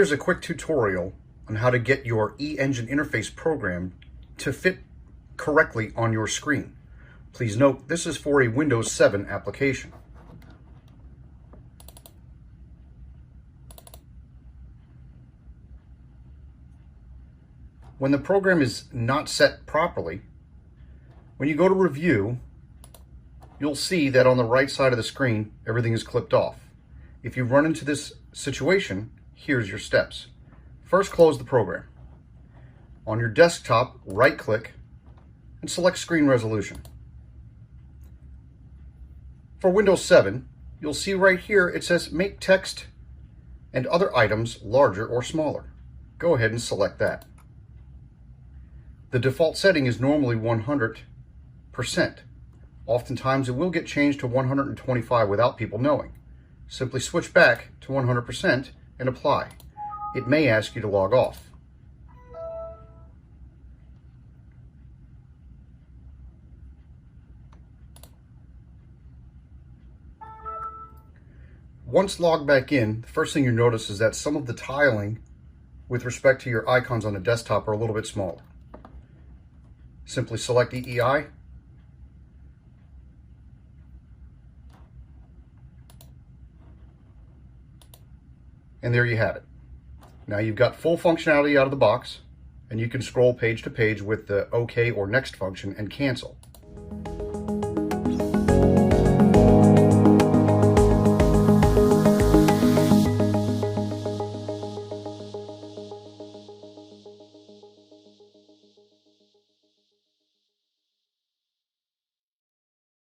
Here's a quick tutorial on how to get your e-engine interface program to fit correctly on your screen. Please note, this is for a Windows 7 application. When the program is not set properly, when you go to review, you'll see that on the right side of the screen, everything is clipped off. If you run into this situation, here's your steps. First, close the program. On your desktop, right-click and select Screen Resolution. For Windows 7, you'll see right here it says Make Text and Other Items Larger or Smaller. Go ahead and select that. The default setting is normally 100%. Oftentimes it will get changed to 125 without people knowing. Simply switch back to 100% and apply. It may ask you to log off. Once logged back in, the first thing you notice is that some of the tiling with respect to your icons on the desktop are a little bit smaller. Simply select EEI. And there you have it. Now you've got full functionality out of the box, and you can scroll page to page with the OK or Next function and cancel.